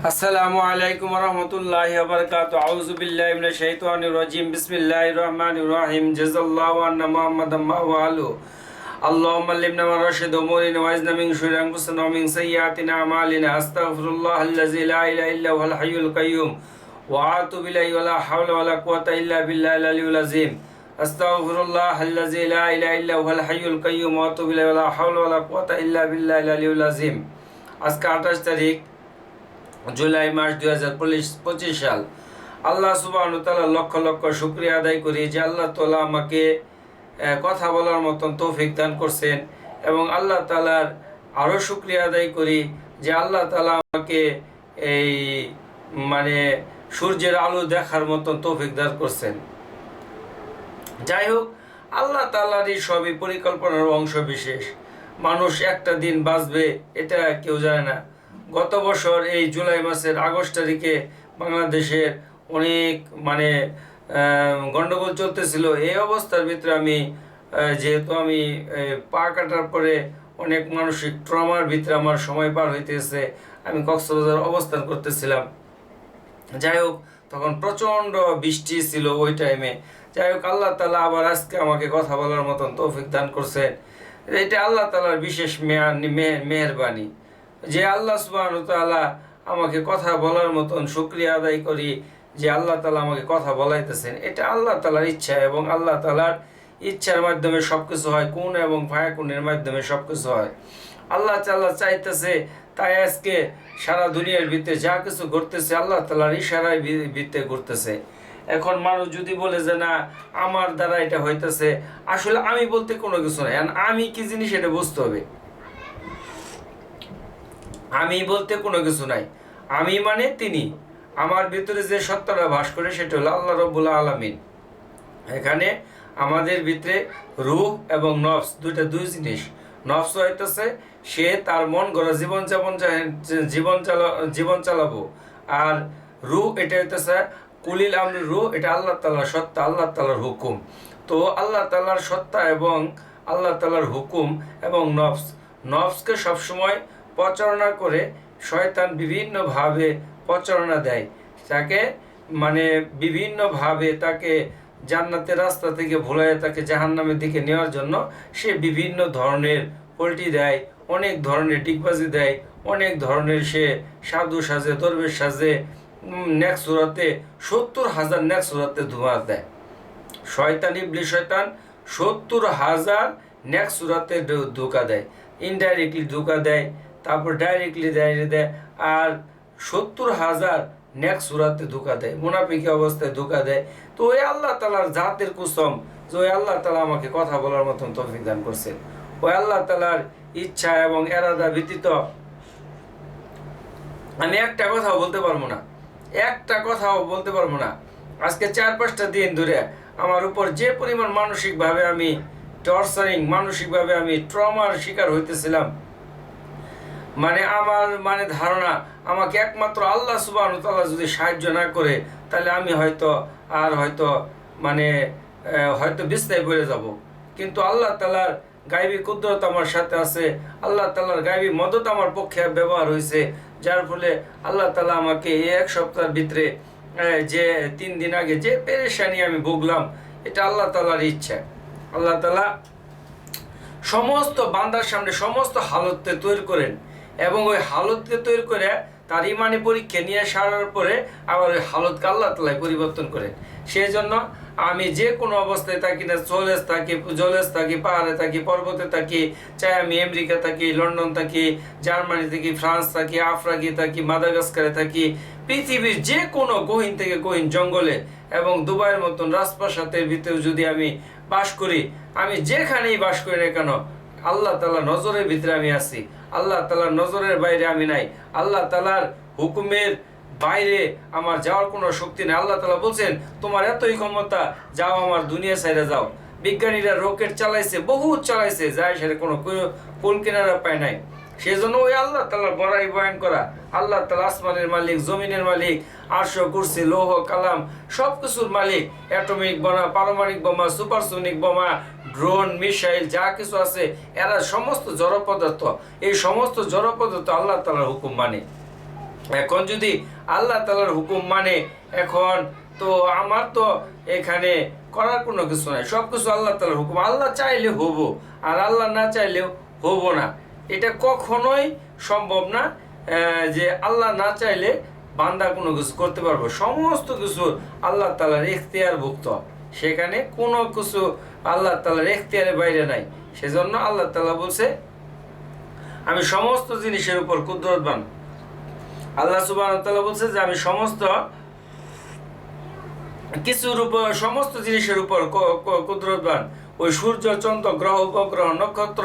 আসসালামু আলাইকুম রহমতুল্লাহি ওয়া বারাকাতুহু আউযু বিল্লাহি মিনাশ শাইতানির রাজিম বিসমিল্লাহির রহমানির রহিম জাযাল্লাহু আন্না মুহাম্মাদাম ওয়া আলু আল্লাহুম্মা আল্লিমনা মা রাশিদ উমুরিনা ওয়া ইজনা মিন শুরুরি আনফুসিনা ওয়া মিন সাইয়্যাতিনা আমালিনা আস্তাগফিরুল্লাহাল্লাযী লা ইলাহা ইল্লা হুয়াল হাইয়ুল কাইয়্যুম ওয়া আতুবু ইলাইহি ওয়া লা হাওলা ওয়া লা কুওয়াতা ইল্লা বিল্লাহিল আলিয়্যিল আযীম আস্তাগফিরুল্লাহাল্লাযী লা ইলাহা ইল্লা হুয়াল হাইয়ুল কাইয়্যুম ওয়া আতুবু ইলাইহি ওয়া লা হাওলা ওয়া লা কুওয়াতা ইল্লা বিল্লাহিল আলিয়্যিল আযীম। আজকে 28 তারিখ জুলাই মাস 2025 সাল। আল্লাহ সুবহানাহু ওয়া তাআলা লক্ষ লক্ষ শুকরিয়া আদায় করি যে আল্লাহ তাআলা আমাকে কথা বলার মতন তৌফিক দান করছেন, এবং আল্লাহ তাআলার আরও শুকরিয়া আদায় করি যে আল্লাহ তাআলা আমাকে এই সূর্যের আলো দেখার মতন তৌফিক দান করছেন। যাই হোক, আল্লাহ তাআলারই সবই পরিকল্পনার অংশ বিশেষ। মানুষ একটা দিন বাঁচবে এটা কেউ জানে না। গত বছর এই জুলাই মাসের আগস্ট তারিখে বাংলাদেশের অনেক গন্ডগোল চলতেছিল। এই অবস্থার ভিতরে আমি যেহেতু আমি পা কাটার পরে অনেক মানসিক ট্রমার ভিতরে আমার সময় পার হইতেছে, আমি কক্সবাজার অবস্থান করতেছিলাম। যাই হোক, তখন প্রচণ্ড বৃষ্টি ছিল ওই টাইমে। যাই হোক, আল্লাহ তাআলা আবার আজকে আমাকে কথা বলার মতন তৌফিক দান করছেন। এটা আল্লাহ তাআলার বিশেষ মেহেরবানি যে আল্লাহ সুবহানাহু ওয়া তাআলা আমাকে কথা বলার মতন শুকরিয়া আদায় করি যে আল্লাহ তাআলা আমাকে কথা বলাইতেছেন। এটা আল্লাহ তাআলার ইচ্ছা, এবং আল্লাহ তাআলার ইচ্ছার মাধ্যমে সব কিছু হয়। কুন এবং ফায়াকুনের মাধ্যমে সব কিছু হয়। আল্লাহ তাআলা চাইতেছে, তাই আজকে সারা দুনিয়ার ভিতরে যা কিছু ঘটতেছে আল্লাহ তাআলার ইশারায় ভিত্তিতে ঘটতেছে। এখন মানুষ যদি বলে যে না আমার দ্বারা এটা হইতেছে, আসলে আমি বলতে কোনো কিছু নাই। আমি কি জিনিস এটা বুঝতে হবে। আমি বলতে কোনো কিছু নাই। আমি মানে তিনি, আমার ভিতরে যে সত্তাটা বাস করে সেটা হলো আল্লাহ রাব্বুল আলামিন। এখানে আমাদের ভিতরে রূহ এবং নফস দুই জিনিস। নফস হইতেছে সে তার মন গড়া জীবন চালাবো, আর রূহ এটা হইতেছে কুলিল আমরি রূহ, এটা আল্লাহ তাআলার সত্তা, আল্লাহ তাআলার হুকুম। তো আল্লাহ তাআলার সত্তা এবং আল্লাহ তাআলার হুকুম এবং নফসকে সবসময় প্রচারণা করে শয়তান বিভিন্নভাবে প্রচারণা দেয়, তাকে বিভিন্নভাবে তাকে জান্নাতের রাস্তা থেকে ভুলাইয়া তাকে জাহান্নামের দিকে নেওয়ার জন্য সে বিভিন্ন ধরনের পল্টি দেয়, অনেক ধরনের ডিগবাজি দেয়, অনেক ধরনের সে সাধু সাজে, দরবেশ সাজে, নেক সুরাতে 70,000 নেক সুরাতে ধোঁয়া দেয়। শয়তান 70,000 নেক সুরাতে ধোঁকা দেয়, ইনডাইরেক্টলি ধোঁকা দেয়, তারপর ডাইরেক্টলি দেয়, আর 70,000 নেক সুরাতে ধোঁকা দেয়, মুনাফিকি অবস্থায় ধোঁকা দেয়। তো ওই আল্লাহ তাআলার জাতের কুসম যে ওই আল্লাহ তাআলা আমাকে কথা বলার মতন তৌফিক দান করছেন। ওই আল্লাহ তাআলার ইচ্ছা এবং এরাদা ব্যতীত আমি একটা কথাও বলতে পারবো না। আজকে 4-5টা দিন ধরে আমার উপর যে পরিমাণ মানসিকভাবে আমি মানসিকভাবে আমি ট্রমার শিকার হইতেছিলাম, আমার ধারণা আমাকে একমাত্র আল্লাহ সুবহানাহু ওয়া তাআলা যদি সাহায্য না করে তাহলে আমি হয়তো বিছনায় পড়ে যাব। কিন্তু আল্লাহ তাআলার গায়বী কুদরত আমার সাথে আছে, আল্লাহ তাআলার গায়বী মদত আমার পক্ষে ব্যবহার হয়েছে, যার ফলে আল্লাহ তাআলা আমাকে এই 1 সপ্তাহের ভিতরে যে 3 দিন আগে যে পেরেশানি আমি ভুগলাম, এটা আল্লাহ তাআলার ইচ্ছা। আল্লাহ তাআলা সমস্ত বান্দার সামনে সমস্ত হালতকে তৈরি করেন, এবং ওই হালতকে তৈরি করে তার ইমানি পরীক্ষা নিয়ে সারার পরে আবার ওই হালতকে আল্লাহ তাআলা পরিবর্তন করেন। সেই জন্য আমি যে কোনো অবস্থায় থাকি না, জলেজ থাকি, পাহাড়ে থাকি, পর্বতে থাকি, চাই আমি আমেরিকা থাকি, লন্ডন থাকি, জার্মানি থাকি, ফ্রান্স থাকি, আফ্রিকা থাকি, মাদাগাস্কারে থাকি, পৃথিবীর যে কোনো গহীন থেকে গহীন জঙ্গলে এবং দুবাইয়ের মতন রাজপ্রাসাদের ভিতরে যদি আমি বাস করি, আমি যেখানেই বাস করি না কেন আল্লাহ তাআলার নজরের ভিতরে আমি আছি। আল্লাহ তাআলার নজরের বাইরে আমি নাই। আল্লাহ তাআলার হুকুমের বাইরে আমার যাওয়ার কোনো শক্তি নেই। আল্লাহ তাআলা বলছেন, তোমার এতই ক্ষমতা, যাও আমার দুনিয়া ছেড়ে যাও। বিজ্ঞানীরা রকেট চালাইছে, বহুত চালাইছে, যায় সেটা কোনো কুল কিনারা পায় নাই। সেই জন্য ওই আল্লাহ তাআলার বড়াই বয়ান করা। আল্লাহ তাআলা আসমানের মালিক, জমিনের মালিক, আরশ, কুরসি, লৌহ, কালাম সব কিছুর মালিক। অ্যাটমিক বোমা, পারমাণবিক বোমা, সুপারসনিক বোমা, ড্রোন, মিসাইল যা কিছু আছে, এরা সমস্ত জড় পদার্থ। এই সমস্ত জড় পদার্থ আল্লাহ তাআলার হুকুম মানে। এখন যদি আল্লাহ তাআলার হুকুম মানে, এখন তো আমার তো এখানে করার কোনো কিছু নাই, সব কিছু আল্লাহ তাআলার হুকুম। আল্লাহ চাইলে হবো, আর আল্লাহ না চাইলেও হবো না। এটা কখনোই সম্ভব না যে আল্লাহ না চাইলে বান্দা কোনো কিছু করতে পারবো। সমস্ত কিছু আল্লাহ তাআলার এখতিয়ারভুক্ত, সেখানে কোনো কিছু আল্লাহ তাআলার এখতিয়ারের বাইরে নাই। সেজন্য আল্লাহ তাআলা বলছে আমি সমস্ত জিনিসের উপর কুদরতবান। আল্লাহ সুবহানাহু ওয়া তাআলা বলছে যে আমি সমস্ত কিছুর উপর, সমস্ত জিনিসের উপর কুদরতবান। ওই সূর্য, চন্দ্র, গ্রহ, উপগ্রহ, নক্ষত্র,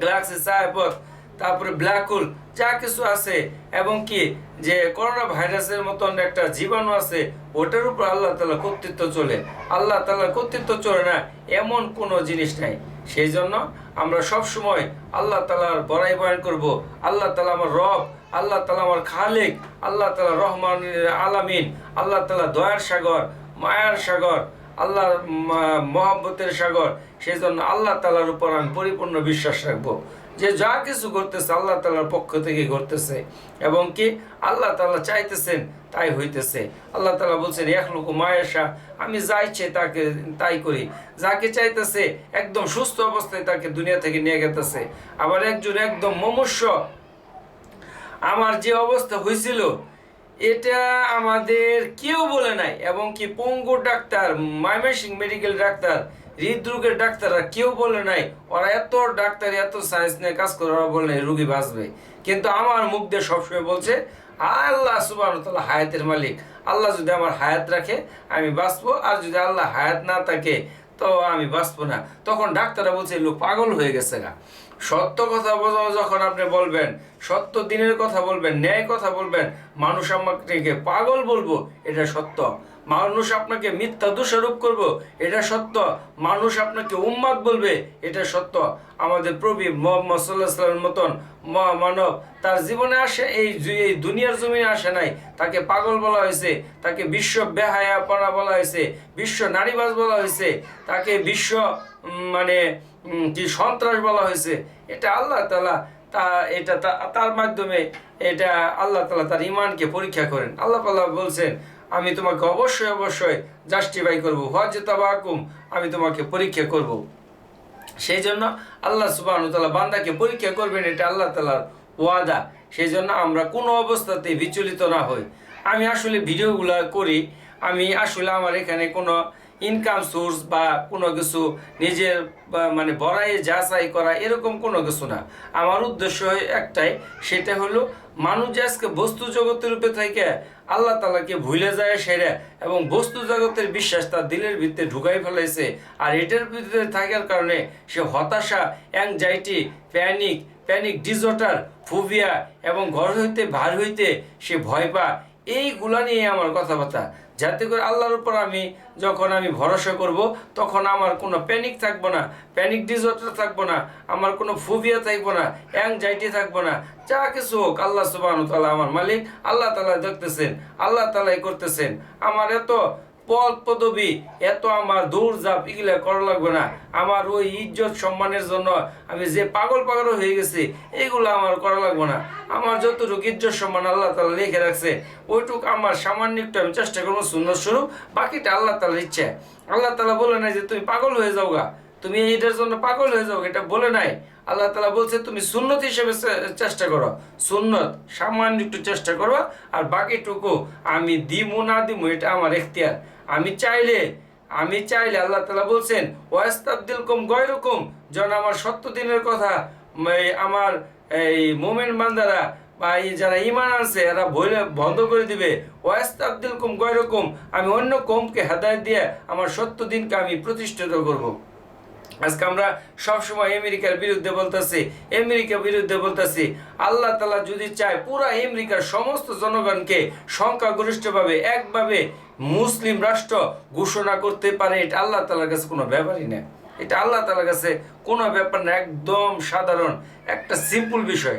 গ্যালাক্সি, ছায়াপথ, তারপরে ব্ল্যাক হোল, যা কিছু আছে, এবং কি যে করোনা ভাইরাসের মতন একটা জীবাণু আছে, ওটার উপর আল্লাহ তাআলা কর্তৃত্ব চলে। আল্লাহ তাআলার কর্তৃত্ব চলে না এমন কোনো জিনিস নাই। সেই জন্য আমরা সব সময় আল্লাহ তাআলার বড়াই বয়ান করব। আল্লাহ তাআলা আমার রব, আল্লাহ তাআলা আমার খালিক, আল্লাহ তাআলা রহমান আলামিন, আল্লাহ তাআলা দয়ার সাগর, মায়ার সাগর, আল্লাহর মহব্বতের সাগর। সেই জন্য আল্লাহ তাআলার উপর আমি পরিপূর্ণ বিশ্বাস রাখবো যে যা কিছু করতেছে আল্লাহ তাআলার পক্ষ থেকে করতেছে, এবং কি আল্লাহ তাআলা চাইতেছেন তাই হইতেছে। আল্লাহ তাআলা বলছেন ইয়াখলুকু মা ইয়াশা, আমি যা ইচ্ছে তাকে তাই করি। যাকে চাইতেছে একদম সুস্থ অবস্থায় তাকে দুনিয়া থেকে নিয়ে গেতেছে। আবার একজন একদম মুমূর্ষু, আমার যে অবস্থা হয়েছিল এটা আমাদের কেউ বলে নাই, এবং কি পঙ্গু ডাক্তার, ময়মনসিংহ মেডিকেল ডাক্তার, হৃদরোগের ডাক্তাররা কেউ বলে নাই। ওরা এত ডাক্তার, এত সায়েন্স নিয়ে কাজ করে, ওরা বলে নাই রুগী বাঁচবে। কিন্তু আমার মুখ দিয়ে সবসময় বলছে আল্লাহ সুবহানাহু ওয়া তাআলা হায়াতের মালিক। আল্লাহ যদি আমার হায়াত রাখে আমি বাঁচবো, আর যদি আল্লাহ হায়াত না থাকে তো আমি বাঁচবো না। তখন ডাক্তাররা বলছে লোক পাগল হয়ে গেছে গা। সত্য কথা যখন আপনি বলবেন, সত্য দিনের কথা বলবেন, ন্যায় কথা বলবেন, মানুষ আপনাকে পাগল বলবো, এটা সত্য। মানুষ আপনাকে মিথ্যা দোষারোপ করবো, এটা সত্য। মানুষ আপনাকে উম্মাদ বলবে, এটা সত্য। আমাদের প্রভু মুহাম্মদ সাল্লাল্লাহু আলাইহি ওয়াসাল্লামের মতন মানব তার জীবনে আসে, এই দুনিয়ার জমিনে আসে নাই। তাকে পাগল বলা হয়েছে, তাকে বিশ্ব বেহায়াপনা বলা হয়েছে, বিশ্ব নারীবাজ বলা হয়েছে, তাকে বিশ্ব মানে কি সন্ত্রাস বলা হয়েছে। এটা আল্লাহ তাআলা এটা তার মাধ্যমে এটা আল্লাহ তাআলা তার ঈমানকে পরীক্ষা করেন। আল্লাহ তাআলা বলছেন আমি তোমাকে অবশ্যই অবশ্যই জাস্টিফাই করবো, ওয়াজতাবাকুম, আমি তোমাকে পরীক্ষা করব। সেই জন্য আল্লাহ সুবহানাহু ওয়া তাআলা বান্দাকে পরীক্ষা করবেন, এটা আল্লাহ তাআলার ওয়াদা। সেই জন্য আমরা কোনো অবস্থাতেই বিচলিত না হই। আমি আসলে ভিডিওগুলো করি, আমি আসলে আমার এখানে কোনো ইনকাম সোর্স বা কোনো কিছু নিজের মানে বড়াই যাচাই করা এরকম কোনো কিছু না। আমার উদ্দেশ্য একটাই, সেটা হলো মানুষ যে আজকে বস্তু জগতের রূপে থেকে আল্লাহ তাআলাকে ভুলে যায় সেরা, এবং বস্তু জগতের বিশ্বাস তার দিলের ভিতরে ঢুকাই ফেলাইছে। আর এটার ভিতরে থাকার কারণে সে হতাশা, অ্যাংজাইটি, প্যানিক ডিসঅর্ডার, ফোবিয়া, এবং ঘর হইতে ভার হইতে সে ভয় পায়। এইগুলা নিয়ে আমার কথাবার্তা, যাতে করে আল্লাহর উপর যখন আমি ভরসা করব তখন আমার কোনো প্যানিক থাকবো না, প্যানিক ডিসঅর্ডার থাকবো না, আমার কোনো ফোবিয়া থাকবো না, অ্যাংজাইটি থাকবো না। যা কিছু হোক আল্লাহ সুবহানাহু ওয়া তাআলা আমার মালিক, আল্লাহ তাআলা দেখতেছেন, আল্লাহ তাআলাই করতেছেন। আমার এত পদ পদবি, এত আমার দৌড়ঝাঁপ এগুলা করা লাগবে না। আমার ওই ইজ্জত সম্মানের জন্য আমি যে পাগল হয়ে গেছি এগুলো আমার করা লাগবে না। আমার যতটুকু ইজ্জত সম্মান আল্লাহ তাআলা লিখে রাখছে ওইটুক আমার সামান্য একটু আমি চেষ্টা করবো সুন্নত স্বরূপ, বাকিটা আল্লাহ তাআলার ইচ্ছা। আল্লাহ তাআলা বলে নাই যে তুমি পাগল হয়ে যাও গা, তুমি এইটার জন্য পাগল হয়ে যাও, এটা বলে নাই। আল্লাহ তাআলা বলছে তুমি সুন্নত হিসেবে চেষ্টা করো, সুন্নত সামান্য একটু চেষ্টা করো, আর বাকিটুকু আমি দিমু না দিমু এটা আমার এখতিয়ার। আমি চাইলে আল্লাহ তাআলা বলছেন ওয়াস্তাবদিলকুম গায়রুকুম, যখন আমার সত্য দিনের কথা আমার এই মুমিন বান্দারা বা এই যারা ঈমান আনছে এরা বন্ধ করে দিবে, ওয়াস্তাবদিলকুম গায়রুকুম, আমি অন্য কওমকে হেদায়েত দিয়ে আমার সত্য দিনকে আমি প্রতিষ্ঠিত করব। আজকে আমরা সবসময় আমেরিকার বিরুদ্ধে বলতেছি, আল্লাহ তাআলা যদি চায় পুরা আমেরিকার সমস্ত জনগণকে সংখ্যাগরিষ্ঠভাবে একভাবে মুসলিম রাষ্ট্র ঘোষণা করতে পারে, এটা আল্লাহ তাআলার কাছে কোনো ব্যাপারই না। এটা আল্লাহ তাআলার কাছে কোনো ব্যাপার না, একদম সাধারণ একটা সিম্পল বিষয়।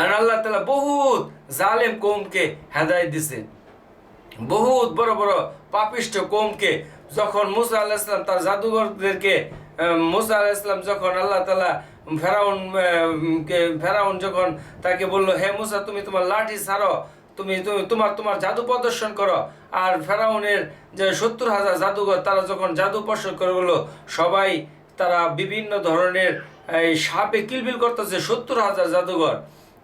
আর আল্লাহ তাআলা বহুত জালেম কওমকে হেদায়েত দিয়েছেন, বহুত বড় বড় পাপিষ্ঠ কওমকে। যখন মুসা আলাইহিস সালাম তার জাদুঘরদেরকে মুসা আলাইহিস সালাম যখন আল্লাহ তাআলা ফেরাউন যখন তাকে বলল, হে মুসা, তুমি তোমার লাঠি ছাড়ো, তুমি তোমার তোমার জাদু প্রদর্শন করো। আর ফেরাউনের যে 70,000 জাদুঘর, তারা যখন জাদু প্রদর্শন করে বললো, সবাই তারা বিভিন্ন ধরনের এই সাপে কিলবিল করতেছে, 70,000 জাদুঘর।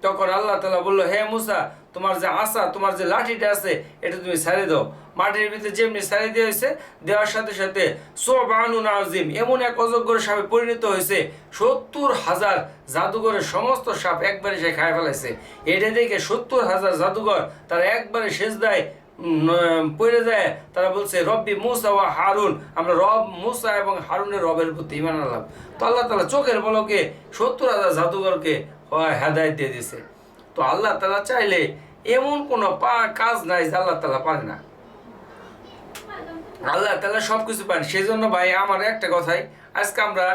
তখন আল্লাহ তাআলা বললো, হে মুসা, তোমার যে আসা, তোমার যে লাঠিটা আছে, এটা তুমি ছাড়িয়ে দাও। মাটির ভিতরে যেমনি ছাড়িয়ে দেওয়া হয়েছে, দেওয়ার সাথে সাথে সুবহানুন আযীম, এমন এক অজগর সাপে পরিণত হয়েছে। 70,000 জাদুঘরের সমস্ত সাপ একবারে সে খায় ফেলাইছে। এটা দেখে 70,000 জাদুঘর তারা একবারে সেজদায় পড়ে যায়। তারা বলছে, রব্বি মুসা ওয়া হারুন, আমরা রব মুসা এবং হারুনের রবের প্রতি ঈমান আনলাম। তো আল্লাহ তাআলা চোখের পলকে 70,000 জাদুঘরকে হেদায়েত দিয়ে দিছে। তো আল্লাহ তাআলা চাইলে এমন কোনো কাজ নাই যে আল্লাহ তাআলা পারে না। আল্লাহ তাআলা সবকিছু পারেন। সেই জন্য ভাই আমার একটা কথাই, আজকে আমরা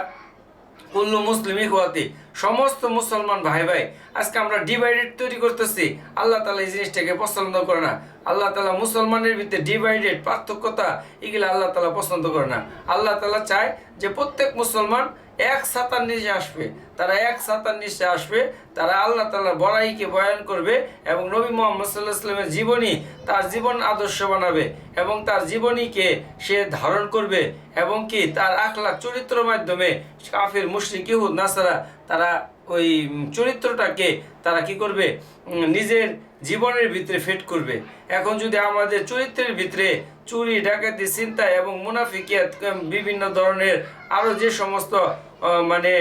কুল্লু মুসলিম ইখওয়াতি, সমস্ত মুসলমান ভাই ভাই, আজকে আমরা ডিভাইডেড তৈরি করতেছি। আল্লাহ তাআলা এই জিনিসটাকে পছন্দ করে না। আল্লাহ তাআলা মুসলমানের ভিতরে ডিভাইডেড, পার্থক্যতা, এগুলো আল্লাহ তাআলা পছন্দ করে না। আল্লাহ তাআলা চায় যে প্রত্যেক মুসলমান এক ছাতার নিচে আসবে, তারা এক ছাতার নিচে আসবে, তারা আল্লাহ তাআলার বড়াইকে বয়ান করবে এবং নবী মুহাম্মদ সাল্লাল্লাহু আলাইহি ওয়াসাল্লামের জীবনী, তার জীবন আদর্শ বানাবে এবং তার জীবনীকে সে ধারণ করবে এবং কি তার আখলাক চরিত্রের মাধ্যমে কাফির, মুশরিক, ইহুদ, নাসারা তারা ওই চরিত্রটাকে তারা কি করবে, নিজের জীবনের ভিতরে ফিট করবে। এখন যদি আমাদের চরিত্রের ভিতরে চুরি, ডাকাতি, চিন্তা এবং মুনাফিকিয়াত, বিভিন্ন ধরনের আরও যে সমস্ত মানে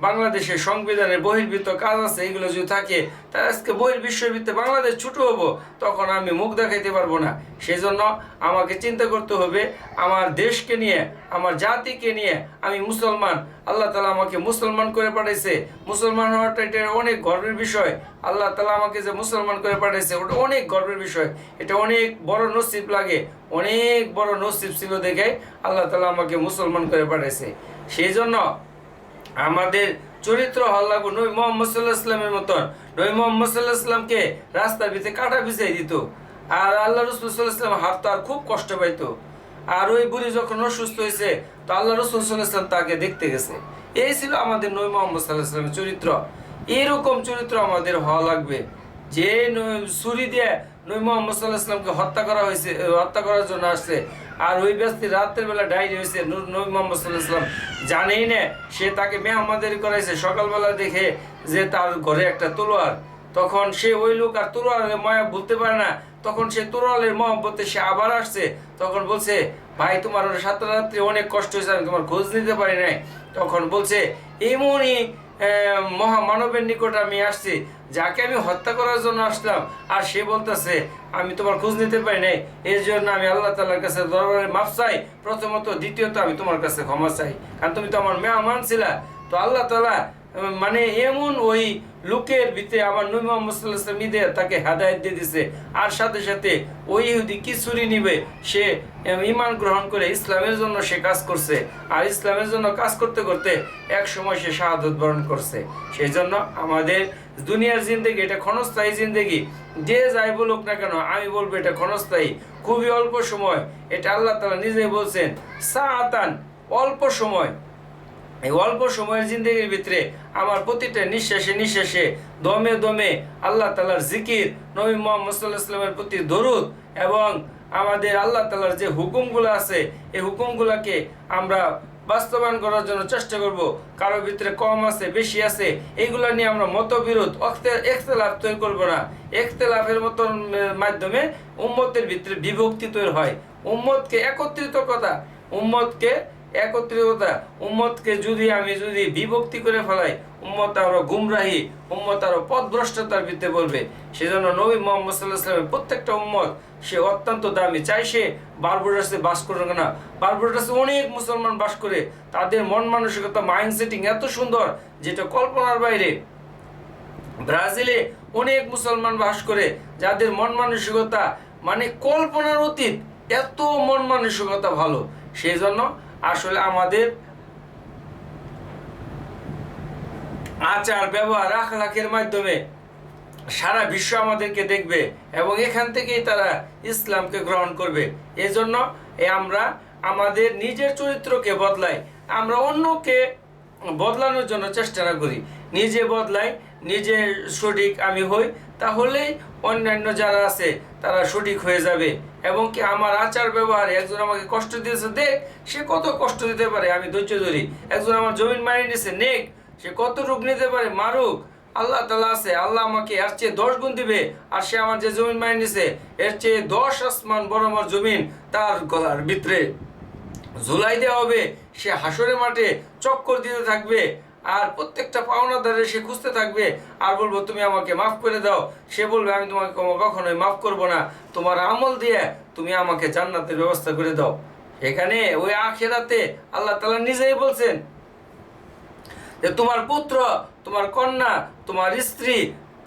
বাংলাদেশের সংবিধানের বহির্ভূত কাজ আছে, এগুলো যদি থাকে, তাহলে আজকে বহির্বিশ্বের ভিতরে বাংলাদেশ ছোটো হবো, তখন আমি মুখ দেখাইতে পারবো না। সেই জন্য আমাকে চিন্তা করতে হবে আমার দেশকে নিয়ে, আমার জাতিকে নিয়ে। আমি মুসলমান, আল্লাহ তাআলা আমাকে মুসলমান করে পাঠাইছে। মুসলমান হওয়াটা এটা অনেক গর্বের বিষয়। আল্লাহ তাআলা আমাকে যে মুসলমান করে পাঠাইছে, ওটা অনেক গর্বের বিষয়। এটা অনেক বড় নসিব লাগে, অনেক বড় নসিব ছিল দেখে আল্লাহ তাআলা আমাকে মুসলমান করে পাঠাইছে। সেই জন্য আমাদের চরিত্র হওয়া লাগবে নবী মুহাম্মদ সাল্লাল্লাহু আলাইহি ওয়াসাল্লামের মতন। নবী মুহাম্মদ সাল্লাল্লাহু আলাইহি ওয়াসাল্লামকে রাস্তার ভিতরে কাটা বিছাই দিত, আর আল্লাহ রাসূল সাল্লাল্লাহু আলাইহি ওয়াসাল্লাম হাঁটতো আর খুব কষ্ট পাইতো। আর ওই বুড়ি যখন অসুস্থ হয়েছে, তো আল্লাহ রাসূল সাল্লাল্লাহু আলাইহি ওয়াসাল্লাম তাকে দেখতে গেছে। এই ছিল আমাদের নবী মুহাম্মদ সাল্লাল্লাহু আলাইহি ওয়াসাল্লামের চরিত্র। এরকম চরিত্র আমাদের হওয়া লাগবে। যে ছুরি দিয়ে নবী মুহাম্মদ সাল্লাল্লাহু আলাইহি ওয়াসাল্লামকে হত্যা করা হয়েছে, হত্যা করার জন্য আসছে, আর ওই ব্যক্তি রাতের বেলা ডায়রি হয়েছে, নবী মুহাম্মদ সাল্লাল্লাহু আলাইহি ওয়াসাল্লাম জানেই না, সে তাকে মেহমানদারি করাইছে। সকালবেলা দেখে যে তার ঘরে একটা তলোয়ার, তখন সে ওই লোক আর তলোয়ারের মায়া ভুলতে পারে না। তখন সে তলোয়ারের মহব্বতে সে আবার আসছে, তখন বলছে, ভাই তোমার সাত রাত্রে অনেক কষ্ট হয়েছে, আমি তোমার খোঁজ নিতে পারি নাই। তখন বলছে, এমনই মহামানবের নিকট আমি আসছি, যাকে আমি হত্যা করার জন্য আসলাম, আর সে বলতেছে আমি তোমার খোঁজ নিতে পারি নাই। এর জন্য আমি আল্লাহ তাআলার কাছে দরবারে মাফ চাই প্রথমত, দ্বিতীয়ত আমি তোমার কাছে ক্ষমা চাই, কারণ তুমি তো আমার মেহমান ছিলা। তো আল্লাহ তাআলা মানে এমন ওই লোকের ভিতরে আমার নবী মুহাম্মদ সাল্লাল্লাহু আলাইহি ওয়াসাল্লাম তাকে হেদায়েত দিয়ে দিছে। আর সাথে সাথে ওই ইহুদি কি চুরি নিবে, সে ঈমান গ্রহণ করে ইসলামের জন্য সে কাজ করছে, আর ইসলামের জন্য কাজ করতে করতে এক সময় সে শাহাদাত বরণ করছে। সেই জন্য আমাদের দুনিয়ার জিন্দেগি এটা ক্ষণস্থায়ী জিন্দেগি। যে যাই বলুক না কেন, আমি বলবো এটা ক্ষণস্থায়ী, খুবই অল্প সময়। এটা আল্লাহ তাআলা নিজেই বলছেন, সাআতান, অল্প সময়। এই অল্প সময়ের জিন্দগির ভিতরে আমার প্রতিটা নিঃশ্বাসে নিঃশ্বাসে, দমে দমে আল্লাহ তাআলার জিকির, নবী মুহাম্মদ সাল্লাল্লাহু আলাইহি ওয়াসাল্লামের প্রতি দরুদ এবং আমাদের আল্লাহ তাআলার যে হুকুমগুলো আছে, এই হুকুমগুলোকে আমরা বাস্তবায়ন করার জন্য চেষ্টা করব। কারোর ভিতরে কম আছে, বেশি আছে, এইগুলো নিয়ে আমরা মতবিরোধ, ইখতিলাফ তৈরি করবো না। ইখতিলাফের মতন মাধ্যমে উম্মতের ভিতরে বিভক্তি তৈরি হয়। উম্মতকে উম্মতকে যদি বিভক্তি করে ফেলাই, উম্মত আরো গুমরাহি, উম্মত আরো পথভ্রষ্টতার ভিতরে পড়বে। সেজন্য নবী মুহাম্মদ সাল্লাল্লাহু আলাইহি ওয়াসাল্লামের প্রত্যেকটা উম্মত সে অত্যন্ত দামি। চাই সে বারবাডাসে বাস করুক না, বারবাডাসে অনেক মুসলমান বাস করে, তাদের মন মানসিকতা, মাইন্ড সেটিং এত সুন্দর যেটা কল্পনার বাইরে। ব্রাজিলে অনেক মুসলমান বাস করে, যাদের মন মানসিকতা মানে কল্পনার অতীত, এত মন মানসিকতা ভালো। সেই জন্য আসলে আমাদের আচার ব্যবহার আখলাকের মাধ্যমে সারা বিশ্ব আমাদেরকে দেখবে এবং এখান থেকেই তারা ইসলামকে গ্রহণ করবে। এজন্য আমরা আমাদের নিজের চরিত্রকে বদলাই। আমরা অন্যকে বদলানোর জন্য চেষ্টা না করি, নিজে বদলাই, নিজে সঠিক আমি হই, তাহলেই অন্যান্য যারা আছে তারা সঠিক হয়ে যাবে। এবং কি আমার আচার ব্যবহারে একজন আমাকে কষ্ট দিয়েছে, দেখ সে কত কষ্ট দিতে পারে, আমি ধৈর্য ধরি। একজন আমার জমিন মারি নিছে, নেক, সে কত রূপ নিতে পারে, মারুক, আল্লাহ তাআলা আছে, আল্লাহ আমাকে এর চেয়ে 10 গুণ দিবে। আর সে আমার যে জমিন মারি নিছে এর চেয়ে 10 আসমান বড় আমার জমিন তার গলার ভিতরে ঝুলাই দেওয়া হবে। সে হাসরের মাঠে চক্কর দিতে থাকবে, আর প্রত্যেকটা পাওনাদারে সে খুঁজতে থাকবে, আর বলবো তুমি আমাকে মাফ করে দাও। সে বলবে আমি তোমাকে কখনোই মাফ করব না, তোমার আমল দিয়ে তুমি আমাকে জান্নাতের ব্যবস্থা করে দাও। এখানে ওই আখিরাতে আল্লাহ তাআলা নিজেই বলছেন যে তোমার পুত্র, তোমার কন্যা, তোমার স্ত্রী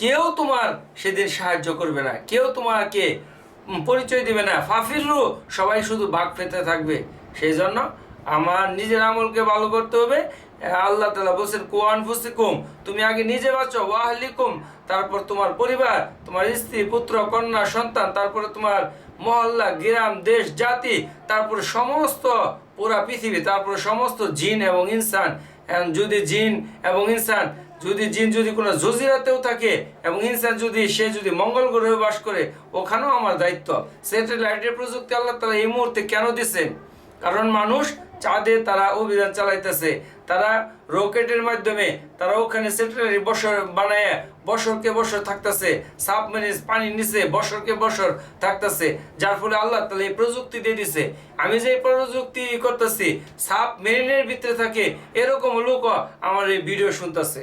কেউ তোমার সেদিন সাহায্য করবে না, কেউ তোমাকে পরিচয় দিবে না। ফাফিরু, সবাই শুধু ভাগ পেতে থাকবে। সেই জন্য আমার নিজের আমলকে ভালো করতে হবে। আল্লাহ তাআলা বলছেন কু আনফুসিকুম, তুমি আগে নিজে বাঁচো, ওয়া আহলিকুম, তারপর তোমার পরিবার, তোমার স্ত্রী, পুত্র, কন্যা, সন্তান, তারপরে তোমার মহল্লা, গ্রাম, দেশ, জাতি, তারপরে সমস্ত পুরা পৃথিবী, তারপরে সমস্ত জিন এবং ইনসান। যদি জিন এবং ইনসান যদি কোনো জজিরাতেও থাকে এবং ইনসান যদি মঙ্গল গ্রহে বাস করে, ওখানেও আমার দায়িত্ব। স্যাটেলাইটের প্রযুক্তি আল্লাহ তাআলা এই মুহূর্তে কেন দিচ্ছেন? কারণ মানুষ চাঁদে তারা অভিযান চালাইতেছে, তারা রকেটের মাধ্যমে তারা ওখানে স্যাটেলাইট বানায় বছরকে বছর থাকতেছে, সাবমেরিন পানির নিচে বছরকে বছর থাকতেছে, যার ফলে আল্লাহ তাআলা এই প্রযুক্তি দিয়ে দিছে। আমি যে প্রযুক্তি করতেছি সাবমেরিনের ভিতরে থাকে এরকম লোক আমার এই ভিডিও শুনতেছে,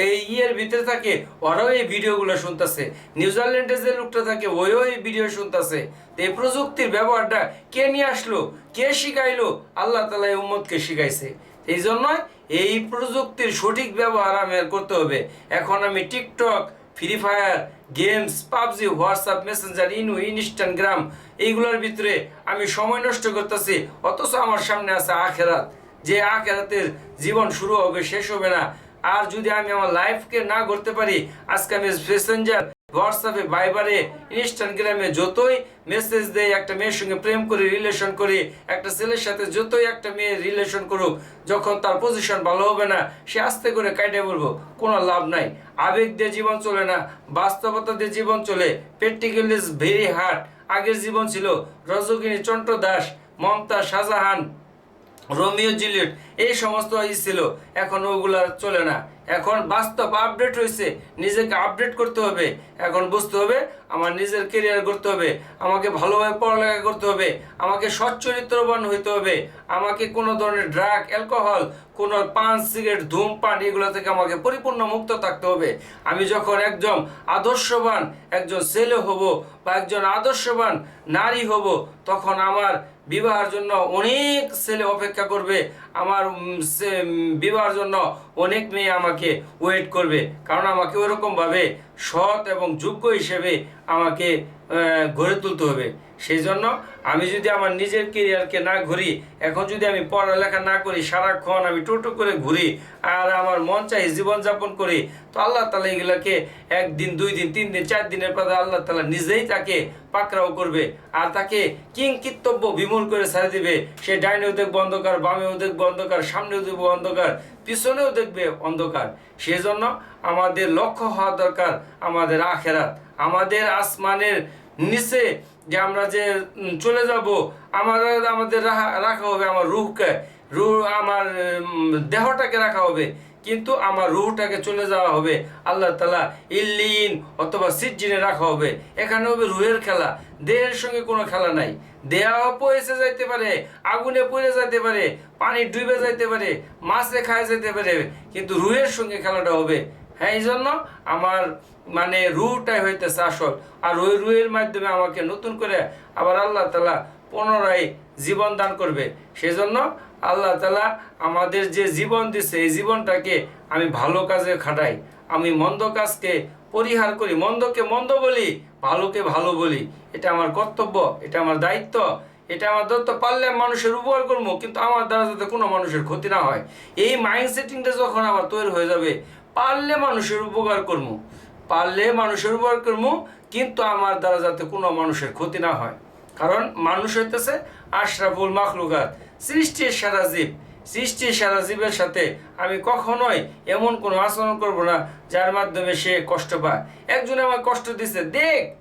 এই ইয়ের ভিতরে থাকে, ওরাও এই ভিডিওগুলো শুনতেছে। নিউজিল্যান্ডে যে লোকটা থাকে ওইও এই ভিডিও শুনতেছে। তো এই প্রযুক্তির ব্যবহারটা কে নিয়ে আসলো, কে শিখাইলো? আল্লাহ তাআলা এই উম্মতকে শিখাইছে। এই জন্যই এই প্রযুক্তির সঠিক ব্যবহার আমি করতে হবে। এখন আমি TikTok, free fire, games, PUBG, WhatsApp, Messenger, Instagram, এইগুলোর ভিতরে আমি সময় নষ্ট করতেছি, অথচ আমার সামনে আছে আখেরাত, যে আখেরাতের জীবন শুরু হবে, শেষ হবে না। আর যদি আমি আমার লাইফকে না করতে পারি, আজকে আমি মেসেঞ্জার, হোয়াটসঅ্যাপে, ভাইবারে, ইনস্টাগ্রামে যতই মেসেজ দেয়, একটা মেয়ের সঙ্গে প্রেম করি, রিলেশন করি, একটা ছেলের সাথে যতই একটা মেয়ে রিলেশন করুক, যখন তার পজিশন ভালো হবে না, সে আস্তে করে কাইটে বলবো, কোনো লাভ নাই। আবেগ দিয়ে জীবন চলে না, বাস্তবতা দিয়ে জীবন চলে। Practical is very hard. আগের জীবন ছিল রজকিনী, চন্দ্র দাস, মমতাজ, শাহজাহান, রোমিও জুলিয়েট, এই সমস্ত ছিল। এখন ওগুলা চলে না। এখন বাস্তব আপডেট হয়েছে, নিজেকে আপডেট করতে হবে। এখন বুঝতে হবে আমার নিজের কেরিয়ার করতে হবে, আমাকে ভালোভাবে পড়ালেখা করতে হবে, আমাকে সচ্চরিত্রবান হইতে হবে, আমাকে কোনো ধরনের ড্রাগ, অ্যালকোহল, কোনো পান, সিগারেট, ধূমপান, এগুলো থেকে আমাকে পরিপূর্ণ মুক্ত থাকতে হবে। আমি যখন একজন আদর্শবান একজন ছেলে হব বা একজন আদর্শবান নারী হব, তখন আমার বিবাহের জন্য অনেক ছেলে অপেক্ষা করবে, আমার বিবাহের জন্য অনেক মেয়ে আমাকে ওয়েট করবে, কারণ আমাকে ওরকমভাবে সৎ এবং যোগ্য হিসেবে আমাকে গড়ে তুলতে হবে। সেই জন্য আমি যদি আমার নিজের কেরিয়ারকে না ঘুরি, এখন যদি আমি পড়ালেখা না করি, সারাক্ষণ আমি টোটো করে ঘুরি আর আমার মন চাই জীবনযাপন করি, তো আল্লাহ তাআলা এগুলাকে 1 দিন 2 দিন 3 দিন 4 দিনের পর আল্লাহ তাআলা নিজেই তাকে পাকড়াও করবে আর তাকে কিংকর্তব্য বিমূল করে ছেড়ে দিবে। সে ডাইনেও দেখবে অন্ধকার, বামেও দেখবে অন্ধকার, সামনেও দেখবে অন্ধকার, পিছনেও দেখবে অন্ধকার। সেই জন্য আমাদের লক্ষ্য হওয়া দরকার আমাদের আখেরাত, আমাদের আসমানের নিচে যে আমরা যে চলে যাব, আমাদের রাখা হবে আমার রূহকে, আমার দেহটাকে রাখা হবে, কিন্তু আমার রূহটাকে চলে যাওয়া হবে আল্লাহ তাআলা ইল্লিন অথবা সিজ্জিনে রাখা হবে। এখানে হবে রূহের খেলা, দেহের সঙ্গে কোনো খেলা নাই। দেহ পয়সে যাইতে পারে, আগুনে পড়ে যাইতে পারে, পানি ডুবে যাইতে পারে, মাছে খায় যেতে পারে, কিন্তু রূহের সঙ্গে খেলাটা হবে। হ্যাঁ, এই জন্য আমার রূহটাই হইতেছে আসল। আর ওই রূহের মাধ্যমে আমাকে নতুন করে আবার আল্লাহ তাআলা পুনরায় জীবন দান করবে। সেজন্য আল্লাহ তাআলা আমাদের যে জীবন দিচ্ছে, এই জীবনটাকে আমি ভালো কাজে খাটাই, আমি মন্দ কাজকে পরিহার করি, মন্দকে মন্দ বলি, ভালোকে ভালো বলি। এটা আমার কর্তব্য, এটা আমার দায়িত্ব, এটা আমার দায়িত্ব। পারলে মানুষের উপকার করবো, কিন্তু আমার দ্বারা যাতে কোনো মানুষের ক্ষতি না হয়, এই মাইন্ড সেটিংটা যখন আমার তৈরি হয়ে যাবে, পারলে মানুষের উপকার করবো, কিন্তু আমার দ্বারা যাতে কোনো মানুষের ক্ষতি না হয়। কারণ মানুষ হইতেছে আশরাফুল মাখলুকাত, সৃষ্টির সেরা জীব। সৃষ্টির সারা জীবের সাথে আমি কখনোই এমন কোনো আচরণ করব না যার মাধ্যমে সে কষ্ট পায়। একজন আমার কষ্ট দিচ্ছে,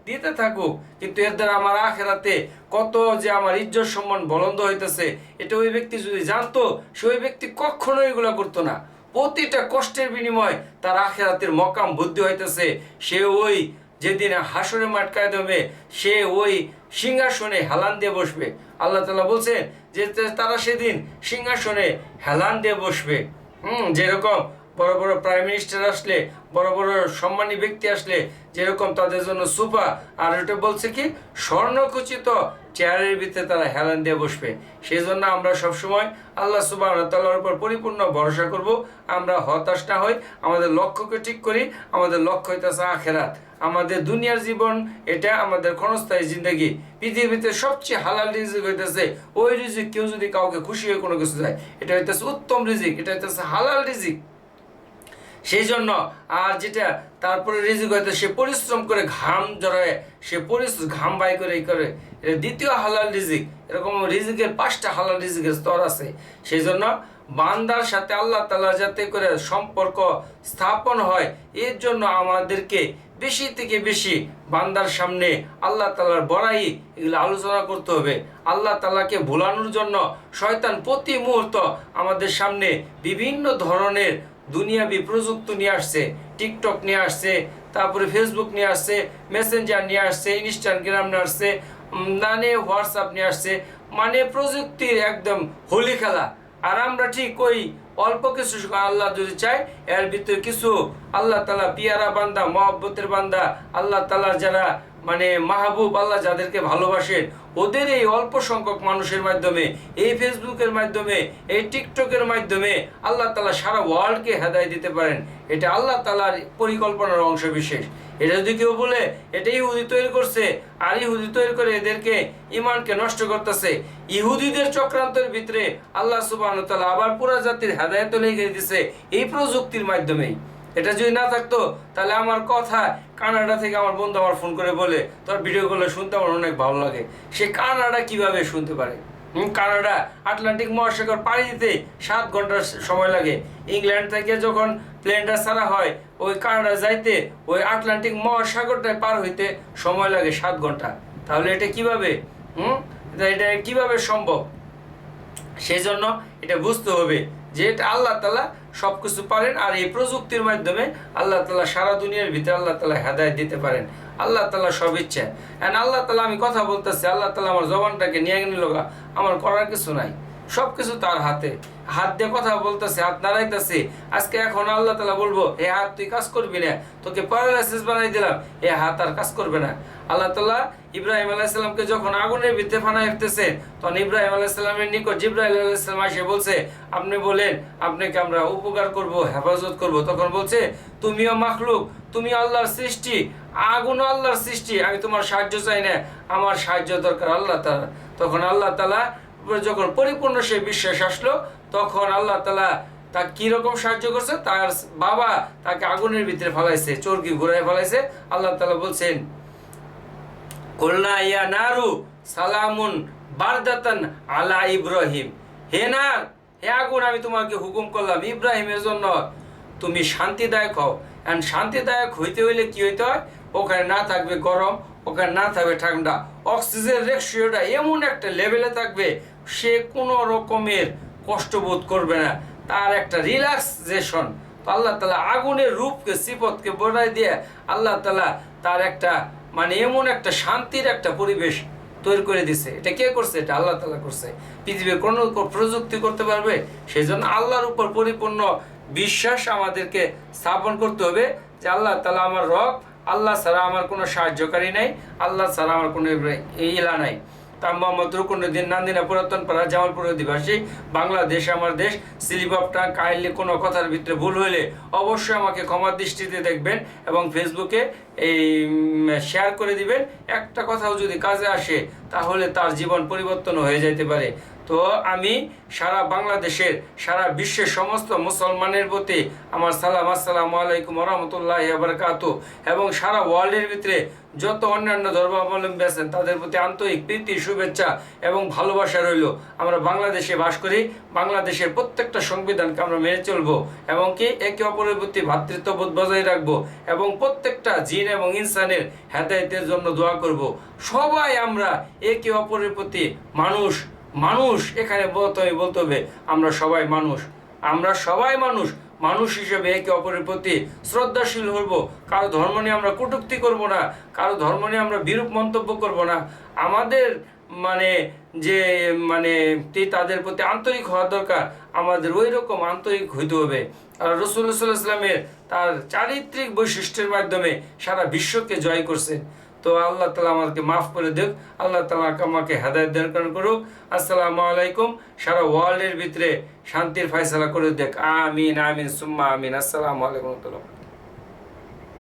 দিতে থাকুক, কিন্তু এর দ্বারা আমার আখেরাতে কত যে আমার ইজ্জত সম্মান বলন্দ হইতেছে, এটা ওই ব্যক্তি যদি জানতো, সে ওই ব্যক্তি কখনো এগুলো করতো না। প্রতিটা কষ্টের বিনিময় তার আখেরাতের মকাম বুদ্ধি হইতেছে। সে ওই যেদিন হাসরে মাঠ কায়েদ হবে, সে ওই সিংহাসনে হেলান দিয়ে বসবে। আল্লাহ তাআলা বলছেন যে তারা সেদিন সিংহাসনে হেলান দিয়ে বসবে। যেরকম বড় বড় প্রাইম মিনিস্টার আসলে, বড় বড় সম্মানী ব্যক্তি আসলে যেরকম তাদের জন্য সুপা, আর এটা বলছে কি স্বর্ণখচিত চেয়ারের ভিতরে তারা হেলান দিয়ে বসবে। সেই জন্য আমরা সবসময় আল্লাহ সুবহানাহু ওয়া তাআলার উপর পরিপূর্ণ ভরসা করব। আমরা হতাশ না হই, আমাদের লক্ষ্যকে ঠিক করি। আমাদের লক্ষ্য হইতেছে আখেরাত। আমাদের দুনিয়ার জীবন এটা আমাদের ক্ষণস্থায়ী জিন্দগি। পৃথিবীতে সবচেয়ে হালাল রিজিক হইতেছে ওই রিজিক, কেউ যদি কাউকে খুশি হয়ে কোনো কিছু দেয়, এটা হইতেছে উত্তম রিজিক, এটা হইতেছে হালাল রিজিক। সেই জন্য আর যেটা তারপরে রিজিক হয়তো সে পরিশ্রম করে ঘাম জড়ায়, সে ঘাম বাই করে এটা দ্বিতীয় হালাল রিজিক। এরকম রিজিকের 5টা হালাল রিজিকের স্তর আছে। সেই জন্য বান্দার সাথে আল্লাহ তাআলা যাতে করে সম্পর্ক স্থাপন হয়, এর জন্য আমাদেরকে বেশি থেকে বেশি বান্দার সামনে আল্লাহ তাআলার বড়াই এগুলো আলোচনা করতে হবে। আল্লাহ তাআলাকে ভোলানোর জন্য শয়তান প্রতি মুহূর্ত আমাদের সামনে বিভিন্ন ধরনের দুনিয়াবি প্রযুক্তি নিয়ে আসছে। টিকটক নিয়ে আসছে, তারপরে ফেসবুক নিয়ে আসছে, মেসেঞ্জার নিয়ে আসছে, ইনস্টাগ্রাম নিয়ে আসছে, মানে হোয়াটসঅ্যাপ নিয়ে আসছে, মানে প্রযুক্তির একদম হোলি খেলা। আর আমরা ঠিক ওই অল্প কিছু আল্লাহ যদি চাই, এর ভিতরে কিছু আল্লাহ তাআলা পিয়ারা বান্দা, মহব্বতের বান্দা, আল্লাহ তাআলা যারা মানে মাহবুব, আল্লাহ যাদেরকে ভালোবাসেন, ওদের এই অল্প সংখ্যক মানুষের মাধ্যমে, এই ফেসবুকের মাধ্যমে, এই টিকটকের মাধ্যমে আল্লাহ তাআলা সারা ওয়ার্ল্ডকে হেদায়েত দিতে পারেন। এটা আল্লাহ তাআলার পরিকল্পনার অংশ বিশেষ। এটা যদি কেউ বলে এটা ইহুদি তৈরি করছে, আর ইহুদি তৈরি করে এদেরকে ইমানকে নষ্ট করতেছে, ইহুদিদের চক্রান্তের ভিতরে আল্লাহ সুবহানাহু ওয়া তাআলা আবার পুরা জাতির হেদায়েত লেগে দিয়েছে এই প্রযুক্তির মাধ্যমেই। এটা যদি না থাকতো তাহলে আমার কথা কানাডা থেকে আমার বন্ধু আমার ফোন করে বলে তোর ভিডিওগুলো শুনতে আমার অনেক ভালো লাগে। সে কানাডা কিভাবে শুনতে পারে? কানাডা আটলান্টিক মহাসাগর পাড়ি দিতে 7 ঘন্টার সময় লাগে। ইংল্যান্ড থেকে যখন প্লেনটা ছাড়া হয়, ওই কানাডা যাইতে ওই আটলান্টিক মহাসাগরটায় পার হইতে সময় লাগে 7 ঘন্টা। তাহলে এটা কিভাবে এটা কিভাবে সম্ভব? সেই জন্য এটা বুঝতে হবে যে এটা আল্লাহ তাআলা সবকিছু পারেন। আর এই প্রযুক্তির মাধ্যমে আল্লাহ তাআলা সারা দুনিয়ার ভিতরে আল্লাহ তাআলা হেদায়েত দিতে পারেন। আল্লাহ তাআলা সব ইচ্ছা। আল্লাহ তাআলা আমি কথা বলতেছি, আল্লাহ তাআলা আমার জবানটাকে নিয়ে নিল, আমার করার কিছু নাই, সব কিছু তার হাতে। হাত দিয়ে কথা বলতেছে, হাত নাড়াইতেছে। আজকে এখন আল্লাহ তাআলা বলবো এ হাত তুই কাজ করবি না, তোকে প্যারালাইসিস বানাই দিলাম, এ হাত আর কাজ করবে না। আল্লাহ তাআলা ইব্রাহিম আলাইহিস সালামকে যখন আগুনের ভিতরে ফানাইতেছেন, তখন ইব্রাহিম আলাইহিস সালামের নিকট জিবরাইল আলাইহিস সালাম এসে বলছে আপনি বলেন আপনাকে আমরা উপকার করব, হেফাজত করব। তখন বলছে তুমিও মাখলুক, তুমি আল্লাহর সৃষ্টি, আগুনও আল্লাহর সৃষ্টি, আমি তোমার সাহায্য চাই না, আমার সাহায্য দরকার আল্লাহ তাআলা। তখন আল্লাহ তাআলা যখন পরিপূর্ণ সে বিশ্বাস আসলো, তখন আল্লাহ তাআলা তাকে কিরকম সাহায্য করছে, তার বাবা তাকে আগুনের ভিতরে ফেলাইছে, চরকি ঘুরায় ফেলাইছে। আল্লাহ তাআলা বলছেন কুলনা ইয়া নারু সালামুন বারদাতান আলা ইব্রাহিম, হে নার, হে আগুন, আমি তোমাকে হুকুম করলাম ইব্রাহিমের জন্য তুমি শান্তিদায়ক হও। এন্ড শান্তিদায়ক হইতে হইলে কি হইতে হয়? ওখানে না থাকবে গরম, ওখানে না থাকবে ঠান্ডা, অক্সিজেন রেশিওটা এমন একটা লেভেলে থাকবে সে কোনো রকমের কষ্ট বোধ করবে না, তার একটা রিল্যাক্সেশন। তো আল্লাহ তাআলা আগুনের রূপকে সিফতকে বড়াই দিয়ে আল্লাহ তাআলা তার একটা মানে এমন একটা শান্তির একটা পরিবেশ তৈরি করে দিছে। এটা কে করছে? এটা আল্লাহ তাআলা করছে। পৃথিবীর কোনো প্রযুক্তি করতে পারবে? সেই জন্য আল্লাহর উপর পরিপূর্ণ বিশ্বাস আমাদেরকে স্থাপন করতে হবে যে আল্লাহ তাআলা আমার রব, আল্লাহ ছাড়া আমার কোনো সাহায্যকারী নাই, আল্লাহ ছাড়া আমার কোনো ইলা নাই। তা মোহাম্মদ রুকনুদ্দিন নান্দিনা পুরাতন পাড়া জামালপুর অধিবাসী, বাংলাদেশ আমার দেশ। স্লিপটা কাইন্ডলি কোনো কথার ভিতরে ভুল হইলে অবশ্যই আমাকে ক্ষমার দৃষ্টিতে দেখবেন এবং ফেসবুকে এই শেয়ার করে দিবেন। একটা কথাও যদি কাজে আসে তাহলে তার জীবন পরিবর্তন হয়ে যেতে পারে। তো আমি সারা বাংলাদেশের, সারা বিশ্বের সমস্ত মুসলমানের প্রতি আমার সালাম, আসসালামু আলাইকুম রহমতুল্লাহি ওয়া বারাকাতুহু। এবং সারা ওয়ার্ল্ডের ভিতরে যত অন্যান্য ধর্মাবলম্বী আছেন তাদের প্রতি আন্তরিক প্রীতি, শুভেচ্ছা এবং ভালোবাসা রইল। আমরা বাংলাদেশে বাস করি, বাংলাদেশের প্রত্যেকটা সংবিধানকে আমরা মেনে চলবো এবং কি একে অপরের প্রতি ভ্রাতৃত্ববোধ বজায় রাখবো এবং প্রত্যেকটা জিন এবং ইনসানের হেদায়েতের জন্য দোয়া করব। সবাই আমরা একে অপরের প্রতি মানুষ, মানুষ এখানে বলতে হবে আমরা সবাই মানুষ, আমরা সবাই মানুষ। মানুষ হিসেবে একে অপরের প্রতি শ্রদ্ধাশীল হব। কারো ধর্ম নিয়ে আমরা কটূক্তি করব না, কারো ধর্ম নিয়ে আমরা বিরূপ মন্তব্য করব না। আমাদের যে তাদের প্রতি আন্তরিক হওয়া দরকার, আমাদের ওই রকম আন্তরিক হইতে হবে। আর রাসূলুল্লাহ সাল্লাল্লাহু আলাইহি ওয়াসাল্লামের তার চারিত্রিক বৈশিষ্ট্যের মাধ্যমে সারা বিশ্বকে জয় করছেন। তো আল্লাহ তাআলা আমাকে মাফ করে দেখ, আল্লাহ তাআলা আমাকে হেদায়েত দান করুক। আসসালামু আলাইকুম। সারা ওয়ার্ল্ডের ভিতরে শান্তির ফয়সালা করে দেখ। আমিন আমিন সুম্মা আমিন। আসসালামু আলাইকুম।